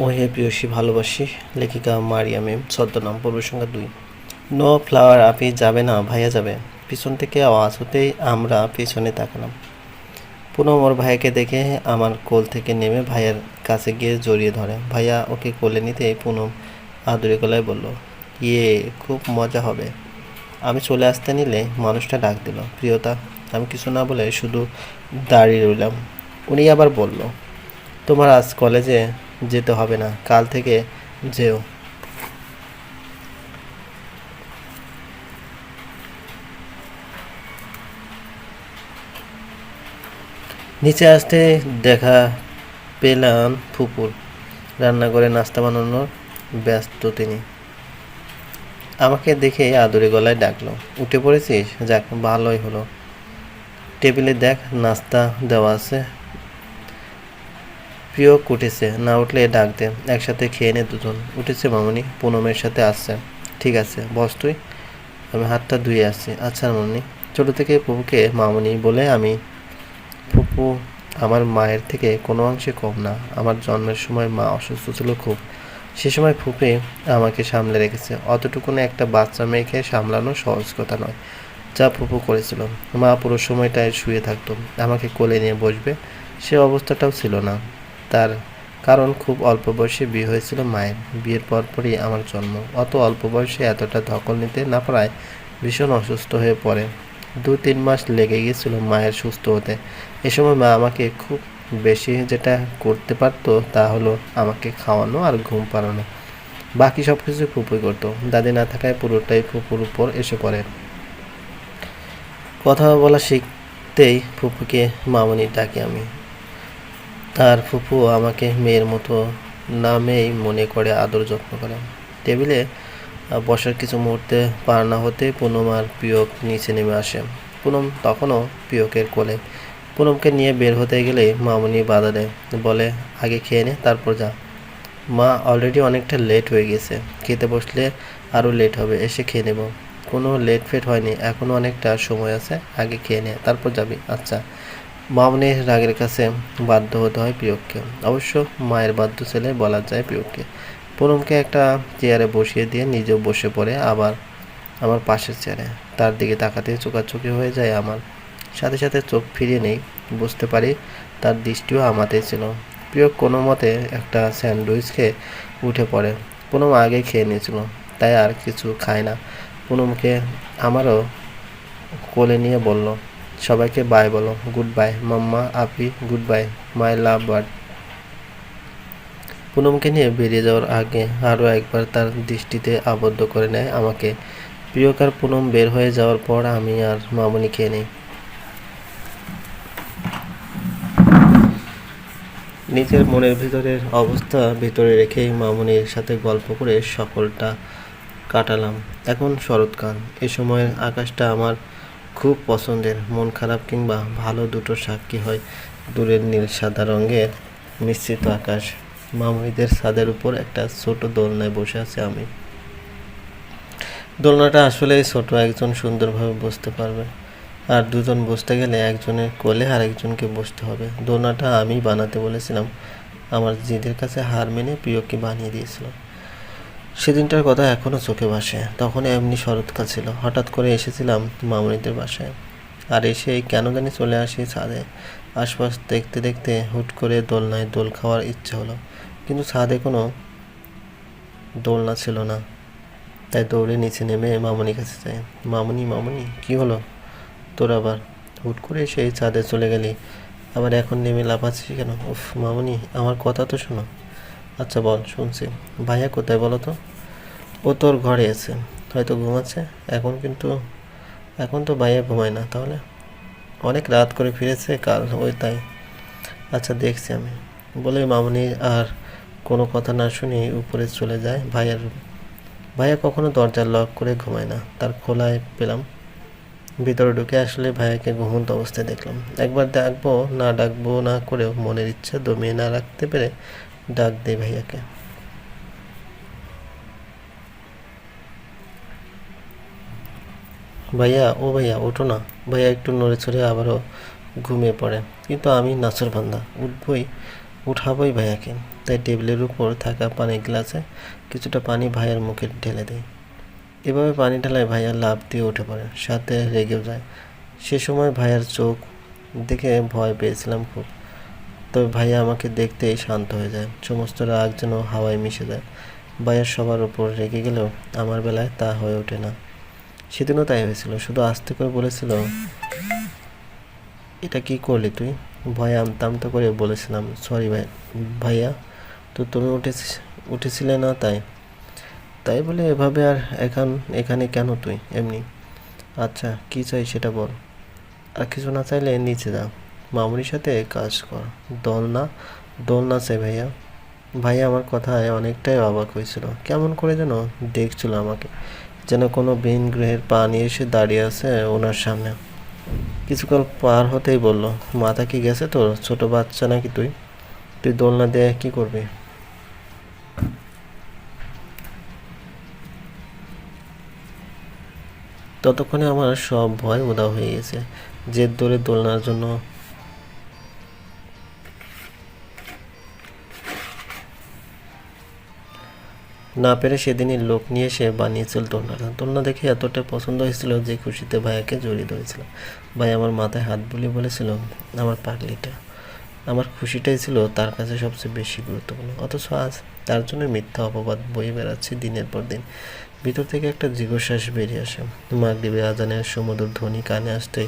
ওহে প্রিয়সী ভালোবাসি, লেখিকা মারিয়াম এম, ছদ্মনাম, পূর্ব সংখ্যা 2। নো ফ্লাওয়ার, আপনি যাবে না, ভাইয়া যাবে। পিছন থেকে আওয়াজ হতেই আমরা পিছনে তাকালাম। পুনম ওর ভাইয়াকে দেখে আমার কোল থেকে নেমে ভাইয়ার কাছে গিয়ে জড়িয়ে ধরে। ভাইয়া ওকে কোলে নিতেই পুনম আদুরে গলায় বলল, ইয়ে, খুব মজা হবে। আমি চলে আসতে নিলে মানুষটা ডাক দিল, প্রিয়তা। আমি কিছু না বলে শুধু দাঁড়িয়ে রইলাম। উনি আবার বলল, তোমার আজ কলেজে যেতে হবে না, কাল থেকে যেও। নিচে আসতে দেখা পেলাম ফুপুর। রান্নাঘরে নাস্তা বানানোর ব্যস্ত তিনি। আমাকে দেখে আদুরে গলায় ডাকলো, উঠে পড়েছিস? যাক, ভালোই হলো। টেবিলে দেখ, নাস্তা দেওয়া আছে। প্রিয় উঠেছে, না উঠলে ডাক দে, একসাথে খেয়ে নে দুজন। উঠেছে মামুনি, পুনমের সাথে আসছে। ঠিক আছে, বস তুই, আমি হাতটা ধুয়ে আসছি। আচ্ছা মামুনি। ছোটো থেকে ফুপুকে মামুনি বলে আমি। ফুপু আমার মায়ের থেকে কোনো অংশে কম না। আমার জন্মের সময় মা অসুস্থ ছিল খুব। সে সময় ফুপে আমাকে সামলে রেখেছে। অতটুকুনে একটা বাচ্চা মেয়েকে সামলানো সহজ কথা নয়, যা ফুপু করেছিল। মা পুরো সময়টায় শুয়ে থাকতো, আমাকে কোলে নিয়ে বসবে, সে অবস্থাটাও ছিল না তার। কারণ খুব অল্প বয়সে বিয়ে হয়েছিল মায়ের। বিয়ের পরপরই আমার জন্ম। অত অল্প বয়সে এতটা ধকল নিতে না পারায় ভীষণ অসুস্থ হয়ে পড়ে। 2-3 মাস লেগে গিয়েছিল মায়ের সুস্থ হতে। এ সময় মা আমাকে খুব বেশি যেটা করতে পারতো তা হলো আমাকে খাওয়ানো আর ঘুম পাড়ানো। বাকি সব কিছু ফুপুই করতো। দাদি না থাকায় পুরোটাই ফুপুর উপর এসে পড়ে। কথা বলা শিখতেই ফুপুকে মামুনি ডাকি আমি। তার ফুপু আমাকে মেয়ের মতো নামেই মনে করে আদর যত্ন করে। টেবিলে বসার কিছু মুহূর্তে পার না হতে পুনম আর পিয়ক নিচে নেমে আসে। পুনম তখনও পিয়কের কোলে। পুনমকে নিয়ে বের হতে গেলে মামুনি বাধা দেয়, বলে, আগে খেয়ে নে, তারপর যা। মা, অলরেডি অনেকটা লেট হয়ে গেছে, খেতে বসলে আরও লেট হবে, এসে খেয়ে নেব। কোনো লেট ফেট হয়নি, এখনও অনেকটা সময় আছে, আগে খেয়ে নে, তারপর যাবি। আচ্ছা। মামুনির রাগের কাছে বাধ্য হতে হয় প্রিয়ককে। অবশ্য মায়ের বাধ্য ছেলে বলা যায় প্রিয়ককে। পুনমকে একটা চেয়ারে বসিয়ে দিয়ে নিজেও বসে পড়ে আবার আমার পাশের চেয়ারে। তার দিকে তাকাতেই চোখাচোখি হয়ে যায় আমার। সাথে সাথে চোখ ফিরিয়ে নেই, বুঝতে পারি তার দৃষ্টিও আমাতেই ছিল। প্রিয় কোনো মতে একটা স্যান্ডউইচ খেয়ে উঠে পড়ে। পুনম আগে খেয়ে নিয়েছিল, তাই আর কিছু খায় না। পুনমকে আমারও কোলে নিয়ে বলল, সবাইকে বাই বলো, গুড বাই মাম্মা, আপি, good bye my love bird. পুনমকে নিয়ে বেরিয়ে যাওয়ার আগে আরও একবার তার দৃষ্টিতে আবদ্ধ করে নেয় আমাকে। প্রিয়কার পুনম বের হয়ে যাওয়ার পর আমি আর মামুনি খেয়ে নিই। নিজের মনের ভিতরের অবস্থা ভিতরে রেখেই মামুনির সাথে গল্প করে সকলটা কাটালাম। এখন শরৎকাল, এ সময়ের আকাশটা আমার খুব পছন্দের। মন খারাপ কিংবা ভালো দুটো সাক্ষী হয় দূরের নীল সাদা রঙের মিশ্রিত আকাশ। মামুনিদের ছাদের উপর একটা ছোট দোলনায় বসে আছি আমি। দোলনাটা আসলেই ছোট, একজন সুন্দরভাবে বসতে পারবে। আর দুজন বসতে গেলে একজনের কোলে আর একজনকে বসতে হবে। দোলনাটা আমি বানাতে বলেছিলাম, আমার জিদের কাছে হার মেনে প্রিয়কে বানিয়ে দিয়েছিল। সেদিনটার কথা এখনও চোখে ভাসে। তখন এমনি শরৎকাল ছিল। হঠাৎ করে এসেছিলাম মামুনিদের বাসায়। আর এসেই কেন জানি চলে আসি ছাদে। আশপাশ দেখতে দেখতে হুট করে দোলনায় দোল খাওয়ার ইচ্ছে হলো, কিন্তু ছাদে কোনো দোলনা ছিল না। তাই দৌড়ে নিচে নেমে মামুনির কাছে যাই। মামুনি, মামুনি, কী হলো তোর আবার? হুট করে সেই ছাদে চলে গেলি, আবার এখন নেমে লাফাচ্ছিস কেন? উফ মামুনি, আমার কথা তো শোনো। আচ্ছা বল, শুনছি। ভাইয়া কোথায় বলো তো? ও তোর ঘরে আছে, হয়তো ঘুমাচ্ছে এখন। কিন্তু এখন তো ভাইয়া ঘুমায় না। তাহলে অনেক রাত করে ফিরেছে কাল, ওই তাই। আচ্ছা দেখছি আমি, বলে মামুনি আর কোনো কথা না শুনে উপরে চলে যায় ভাইয়ার রুম। ভাইয়া কখনো দরজা লক করে ঘুমায় না, তার খোলায় পেলাম। ভিতরে ঢুকে আসলে ভাইয়াকে ঘুমন্ত অবস্থায় দেখলাম। একবার ডাকবো না ডাকবো না করেও মনের ইচ্ছা দমিয়ে না রাখতে পেরে ডাক দেই ভাইয়াকে। ভাইয়া, ও ভাইয়া, ওঠো না। ভাইয়া একটু নড়ে চড়ে আবারও ঘুমিয়ে পড়ে, কিন্তু আমি নাছোড়বান্দা, উঠবই উঠাবোই ভাইয়াকে, তাই টেবিলের উপর থাকা পানির গ্লাসে কিছুটা পানি ভাইয়ার মুখে ঢেলে দেয়। এভাবে পানি ঢালায় ভাইয়া লাফ দিয়ে উঠে পড়ে, সাথে রেগেও যায়। সে সময় ভাইয়ার চোখ দেখে ভয় পেয়েছিলাম খুব, তবে ভাইয়া আমাকে দেখতেই শান্ত হয়ে যায়। সমস্ত রাগ যেন হাওয়ায় মিশে যায়। ভাইয়া সবার উপর রেগে গেলেও আমার বেলায় তা হয়ে ওঠে না। সেদিনও তাই হয়েছিল, শুধু আস্তে করে বলেছিল, এটা কি করলি তুই? ভয়ে আমতা আমতা করে বলেছিলাম, সরি ভাইয়া, তো তুমি উঠেছিলে না তাই তাই বলে এভাবে। আর এখানে কেন তুই? এমনি। আচ্ছা, কি চাই সেটা বল। আর কিছু না চাইলে নিচে যা, মামুনির সাথে কাজ কর। দোলনা চাই ভাইয়া। ভাইয়া আমার কথায় অনেকটাই অবাক হয়েছিল, কেমন করে যেন দেখছিল আমাকে, যেন কোনো ভিন গ্রহের প্রাণী এসে দাঁড়িয়ে আছে ওনার সামনে। কিছুকাল পার হতেই বলল, মাথা কি গেছে তোর? ছোট বাচ্চা নাকি তুই? তুই দোলনা দিয়ে কি করবি? ততক্ষণে আমার সব ভয় উধাও হয়ে গেছে। জেদ ধরে দোলনার জন্য না পেরে সেদিনই লোক নিয়ে এসে বানিয়েছিল দোলনাটা। দোলনা দেখে এতটা পছন্দ হয়েছিল যে খুশিতে ভাইয়াকে জড়িয়ে ধরেছিল। ভাই আমার মাথায় হাত বুলিয়ে বলেছিল, আমার পাগলিটা। আমার খুশিটাই ছিল তার কাছে সবচেয়ে বেশি গুরুত্বপূর্ণ। অথচ আজ তার জন্য মিথ্যা অপবাদ বয়ে বেড়াচ্ছি দিনের পর দিন। ভিতর থেকে একটা দীর্ঘশ্বাস বেরিয়ে আসে। মাগরিবের আজানের সুমধুর ধ্বনি কানে আসতেই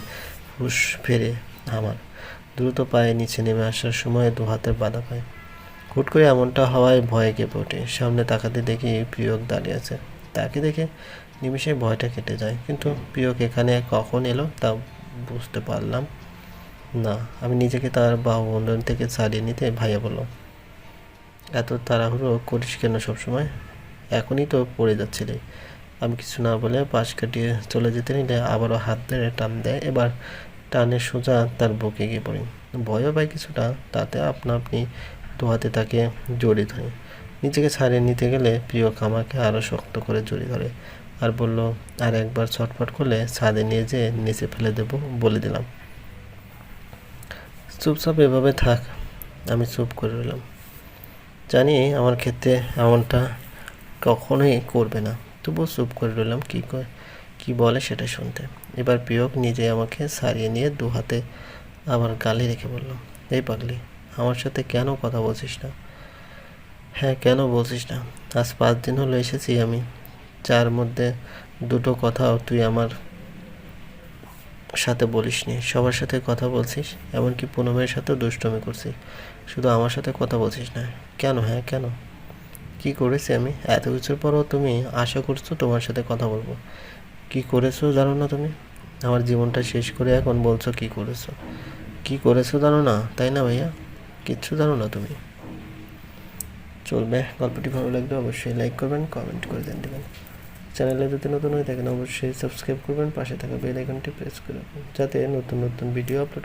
হুঁশ ফেরে আমার। দ্রুত পায়ে নিচে নেমে আসার সময় দু হাতের বাধা পায়। হুট করে এমনটা হওয়ায় ভয়ে কেঁপে ওঠে। সামনে তাকাতে দেখি প্রিয়ক দাঁড়িয়ে আছে। তাকে দেখে নিমেষে ভয়টা কেটে যায়, কিন্তু প্রিয়ক এখানে কখন এলো তা বুঝতে পারলাম না। আমি নিজেকে তার বাহুবন্ধন থেকে ছাড়িয়ে নিতে ভাইয়া বলল, এত তাড়াহুড়ো করিস কেন সবসময়? এখনই তো পড়ে যাচ্ছিলি। আমি কিছু না বলে পাশ কাটিয়ে চলে যেতে নিলে আবারও হাত ধরে টান দেয়। এবার টানে সোজা তার বুকে গিয়ে পড়ি। ভয়ও পাই কিছুটা, তাতে আপনা আপনি দু হাতে তাকে জড়িয়ে ধরে। নিজেকে ছাড়িয়ে নিতে গেলে প্রিয়ক আমাকে আরও শক্ত করে জড়িয়ে ধরে আর বলল, আর একবার ছটফট করলে ছাদে নিয়ে যেয়ে নিচে ফেলে দেবো বলে দিলাম। চুপচাপ এভাবে থাক। আমি চুপ করে রইলাম। জানি আমার ক্ষেত্রে এমনটা কখনোই করবে না, তবুও চুপ করে রইলাম। কি বলে সেটা শুনতে। এবার প্রিয়ক নিজে আমাকে ছাড়িয়ে নিয়ে দু হাতে আমার গালে রেখে বলল, এই পাগলি, আমার সাথে কেন কথা বলছিস না? হ্যাঁ, কেন বলছিস না? আজ 5 দিন হলো এসেছি আমি, যার মধ্যে দুটো কথাও তুই আমার সাথে বলিসনি। সবার সাথে কথা বলছিস, এমনকি পুনমের সাথেও দুষ্টুমি করছিস, শুধু আমার সাথে কথা বলছিস না কেন? হ্যাঁ কেন? কি করেছি আমি? এত কিছুর পরও তুমি আশা করছো তোমার সাথে কথা বলবো? কি করেছো জানো না তুমি? আমার জীবনটা শেষ করে এখন বলছো কি করেছো। কি করেছো জানো না, তাই না ভাইয়া? কিচ্ছু জানো না তুমি। চলবে। গল্পটি ভালো লাগলে অবশ্যই লাইক করবেন, কমেন্ট করে দেবেন। চ্যানেলে যদি নতুন হয়ে থাকেন অবশ্যই সাবস্ক্রাইব করবেন, পাশে থাকা বেল আইকনটি প্রেস করে রাখবেন, যাতে নতুন নতুন ভিডিও আপলোড